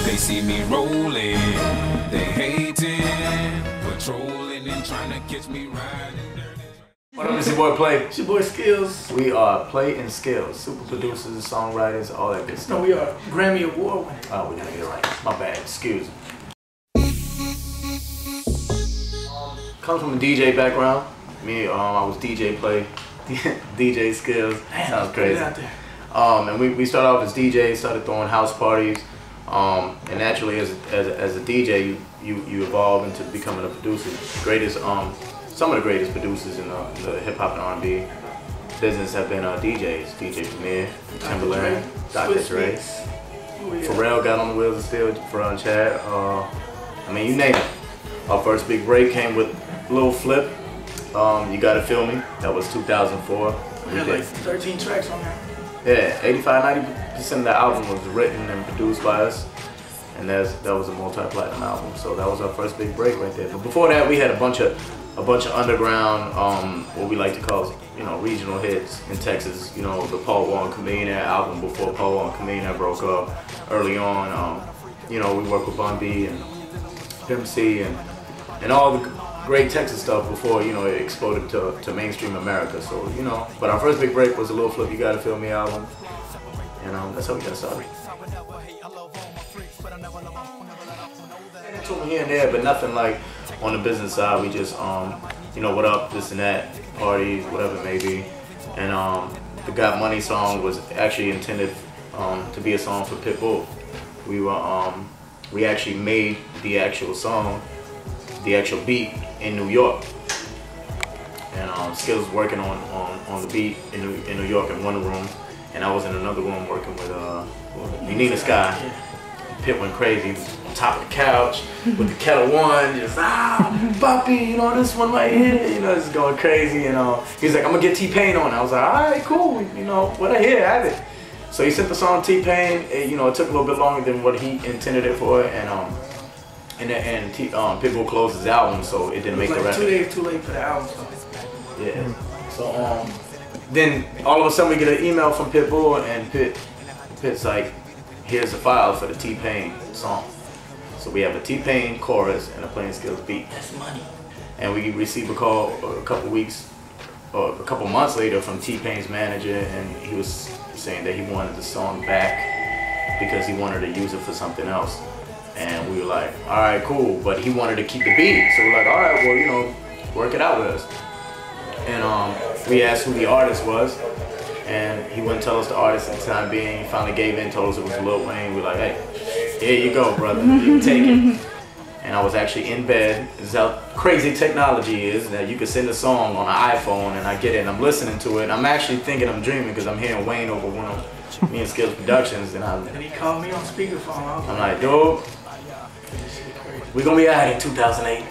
They see me rolling, they hating, patrolling and trying to catch me riding dirty. What up, it's your boy Play. It's your boy Skillz. We are Play-N-Skillz, super producers, songwriters, all that good stuff. No, we are Grammy Award winning. Oh, we gotta get it right. My bad, excuse me. Comes from a DJ background. Me, I was DJ Play, DJ Skillz. Damn, sounds crazy. Out there. And we started off as DJs, started throwing house parties. And naturally, as a DJ, you evolve into becoming a producer. Some of the greatest producers in the hip hop and R&B business have been DJs. DJ Premier, Timberland, Dr. Dre. Pharrell got on the wheels of steel. Pharrell and Chad. I mean, you name it. Our first big break came with Lil Flip. You Gotta Feel Me. That was 2004. We had like 13 tracks on there. Yeah, 85–90% of the album was written and produced by us, and that was a multi-platinum album. So that was our first big break right there. But before that, we had a bunch of underground, what we like to call, regional hits in Texas. The Paul Wall and Camina album before Paul Wall and Camina broke up. Early on, we worked with Bun-B and Pimp C and all the great Texas stuff before it exploded to mainstream America. So but our first big break was a Lil Flip, You Gotta Feel Me album, and that's how we got started. Took me here and there, but nothing like on the business side. We just what up, this and that, parties, whatever it may be. And the Got Money song was actually intended to be a song for Pitbull. We actually made the actual song, the actual beat in New York, and Skillz was working on the beat in New York in one room, and I was in another room working with Nina Sky. Pit went crazy, on top of the couch with the Kettle One, just Puppy, this one right here, just going crazy, and he's like, I'm gonna get T-Pain on. I was like, all right, cool, what I hear, have it. So he sent the song T-Pain. It took a little bit longer than what he intended it for, and Pitbull closed his album, so it didn't make the record. 2 days too late for the album. So. Yeah. So then all of a sudden we get an email from Pitbull, and Pit's like, here's the file for the T-Pain song. So we have a T-Pain chorus and a Play-N-Skillz beat. That's money. And we received a call a couple months later from T-Pain's manager, and he was saying that he wanted the song back because he wanted to use it for something else. And we were like, all right, cool, but he wanted to keep the beat. So we're like, all right, well, work it out with us. And we asked who the artist was, and he wouldn't tell us the artist at the time being. He finally gave in, told us it was Lil'Wayne. We're like, hey, here you go, brother, you can take it. And I was actually in bed. This is how crazy technology is, that you can send a song on an iPhone, and I get it, and I'm listening to it. I'm actually thinking I'm dreaming because I'm hearing Wayne over one of me and Skillz Productions, and he called me on speakerphone. I'm like, dude, we're gonna be out in 2008,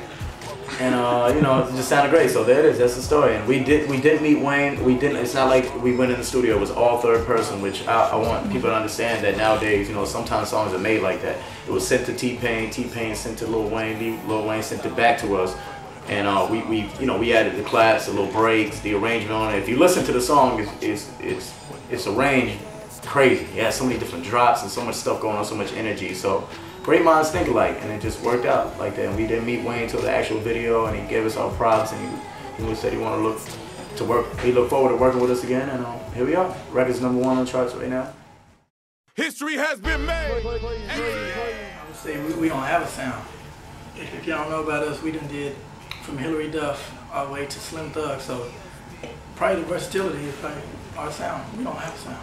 and it just sounded great. So there it is. That's the story. And we did meet Wayne. We didn't. It's not like we went in the studio. It was all third person, which I want people to understand that nowadays. Sometimes songs are made like that. It was sent to T-Pain. T-Pain sent to Lil'Wayne. Lil'Wayne sent it back to us, and we added the claps, the little breaks, the arrangement on it. If you listen to the song, it's arranged crazy. It has so many different drops and so much stuff going on, so much energy. So great minds think alike, and it just worked out like that. And we didn't meet Wayne until the actual video, and he gave us our props, and he said he wanted to work. He looked forward to working with us again, and here we are. Record's #1 on the charts right now. History has been made. I would say we don't have a sound. If y'all don't know about us, we done did from Hillary Duff all the way to Slim Thug. So probably the versatility is probably our sound. We don't have a sound.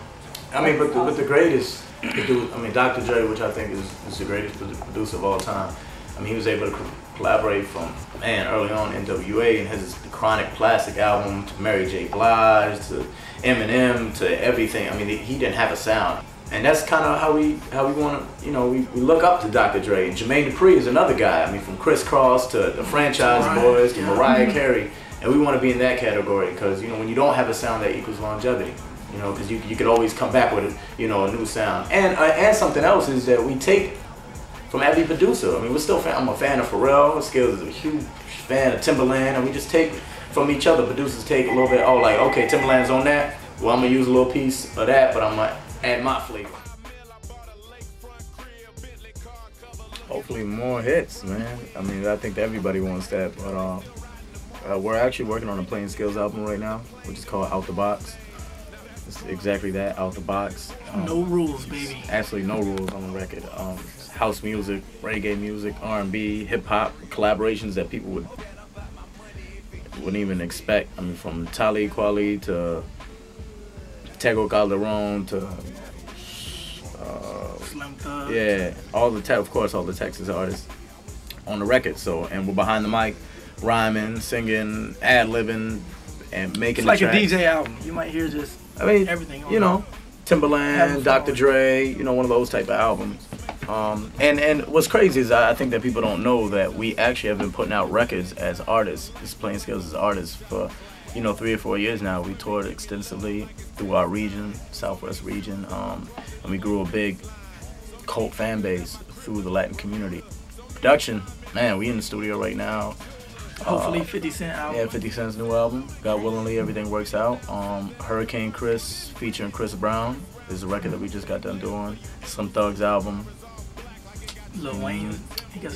I mean, but the greatest, Dr. Dre, which I think is the greatest producer of all time. I mean, he was able to collaborate from, early on NWA and his Chronic Plastic album to Mary J. Blige to Eminem to everything. I mean, he didn't have a sound. And that's kind of how we want to, we look up to Dr. Dre. And Jermaine Dupri is another guy. I mean, from Criss Cross to the Franchise Boys to Mariah Carey. And we want to be in that category because, when you don't have a sound, that equals longevity. Because you could always come back with a new sound. And something else is that we take from every producer. I mean, I'm a fan of Pharrell. Skillz is a huge fan of Timberland, and we just take from each other. Producers take a little bit, oh, like, okay, Timberland's on that. Well, I'm gonna use a little piece of that, but I'm gonna add my flavor. Hopefully more hits, man. I mean, I think that everybody wants that, but we're actually working on a Play-N-Skillz album right now, which is called Out the Box. It's exactly that, out the box. No rules, baby. Absolutely no rules on the record. House music, reggae music, R&B, hip hop, collaborations that people wouldn't even expect. I mean, from Talib Kweli to Tego Calderon to Slim Thug. yeah, of course, all the Texas artists on the record. So, and we're behind the mic, rhyming, singing, ad-libbing, and making. It's like a DJ album. You might hear just everything. You know, Timberland, Dr. Dre, you know, one of those type of albums. And what's crazy is I think that people don't know that we actually have been putting out records as artists, just Play-N-Skillz as artists for, you know, 3 or 4 years now. We toured extensively through our region, Southwest region, and we grew a big cult fan base through the Latin community. Production, man, we in the studio right now. Hopefully 50 Cent album. Yeah, 50 Cent's new album. God willingly, everything works out. Hurricane Chris featuring Chris Brown is a record that we just got done doing. Slim Thug's album. Lil'Wayne.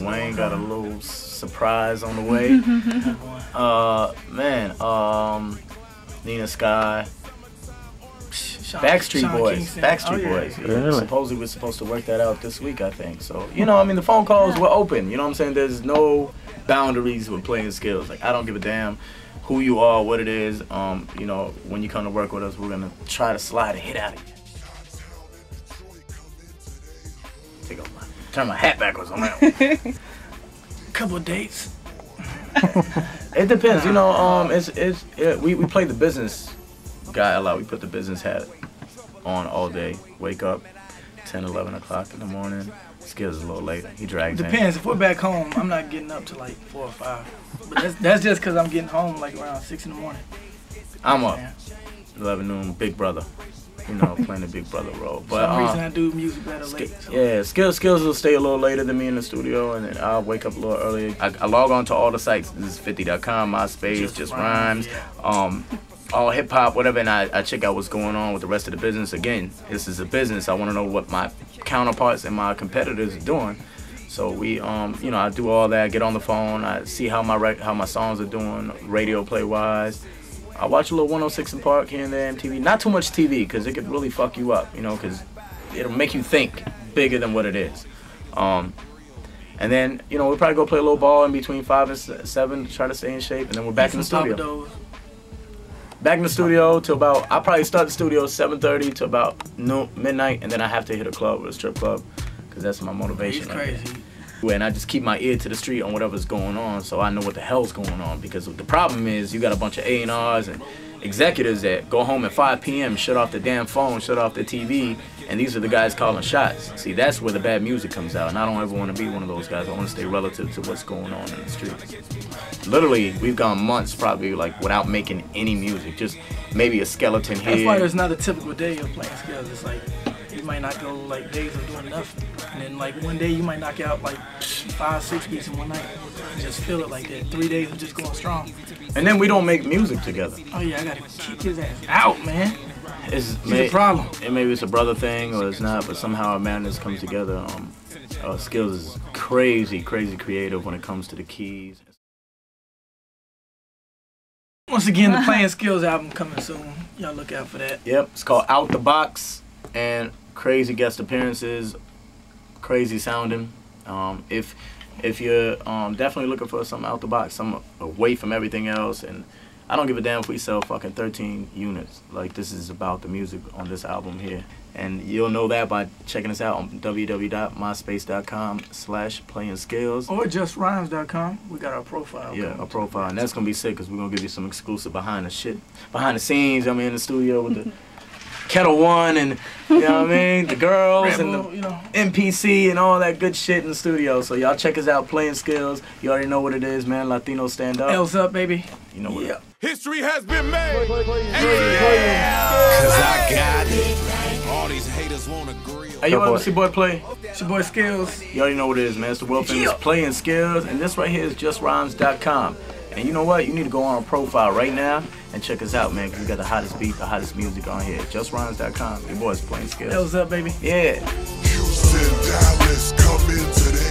Wayne got a little surprise on the way. Nina Sky. Backstreet Boys. Backstreet Boys. Yeah. Supposedly we're supposed to work that out this week, I think. So, you know, I mean, the phone calls were open. You know what I'm saying? There's no boundaries with Play-N-Skillz. Like, I don't give a damn who you are, what it is. You know, when you come to work with us, we're gonna try to slide a hit out of you. Turn my hat backwards on that one. Couple of dates. It depends, you know. We play the business guy a lot. We put the business hat on all day. Wake up 10, 11 o'clock in the morning. Skillz is a little later. He drags in. Depends. If we're back home, I'm not getting up till like 4 or 5. But that's just because I'm getting home like around 6 in the morning. I'm up 11 noon, big brother. You know, playing the big brother role. But for some reason I do music better late. So. Yeah, Skillz will stay a little later than me in the studio, and then I'll wake up a little earlier. I log on to all the sites. This is 50.com, MySpace, Just Rhymes, all hip hop, whatever, and I check out what's going on with the rest of the business. Again, this is a business. I want to know what my counterparts and my competitors are doing. So we, you know, I do all that. Get on the phone. I see how my songs are doing, radio play wise. I watch a little 106 in Park here and there, MTV. Not too much TV, because it could really fuck you up, you know, because it'll make you think bigger than what it is. And then, you know, we'll probably go play a little ball in between 5 and 7 to try to stay in shape, and then we're back in the studio. Back in the studio till about, I'll probably start the studio 7:30 to about midnight, and then I have to hit a club or a strip club, because that's my motivation. He's crazy. And I just keep my ear to the street on whatever's going on, so I know what the hell's going on. Because the problem is, you got a bunch of A&Rs and executives that go home at 5 p.m., shut off the damn phone, shut off the TV, and these are the guys calling shots. See, that's where the bad music comes out, and I don't ever want to be one of those guys. I want to stay relative to what's going on in the streets. Literally, we've gone months probably like without making any music, just maybe a skeleton here. That's why there's not a typical day of Play-N-Skillz. It's like, you might not go like days of doing nothing. And then like one day you might knock out like 5, 6 beats in one night. And just feel it like that. 3 days of just going strong. And then we don't make music together. Oh yeah, I gotta kick his ass out, man. It's a problem. And maybe it's a brother thing or it's not, but somehow our madness comes together. Skillz is crazy, crazy creative when it comes to the keys. Once again, the Play-N-Skillz album coming soon. Y'all look out for that. Yep, it's called Out the Box, and crazy guest appearances, crazy sounding. If you're definitely looking for something out the box, something away from everything else, and I don't give a damn if we sell fucking 13 units. Like, this is about the music on this album here. And you'll know that by checking us out on www.myspace.com/Play-N-Skillz. Or justrhymes.com. We got our profile. Yeah, our profile. And that's going to be sick because we're going to give you some exclusive behind the scenes. I'm in the studio with the Kettle One and, you know what I mean, the girls and the MPC and all that good shit in the studio. So y'all check us out, Play-N-Skillz. You already know what it is, man. Latino stand up. L's up, baby. You know what it is. History has been made. Cause I got it. All these haters won't agree. Hey, yo, what's your boy Play? It's your boy Skillz. You already know what it is, man. It's the world famous Play-N-Skillz. And this right here is justrhymes.com. And you know what? You need to go on our profile right now and check us out, man, because we got the hottest beat, the hottest music on here. JustRhymes.com. Your boys Play-N-Skillz. Hey, what's up, baby? Yeah. Houston, Dallas, come into the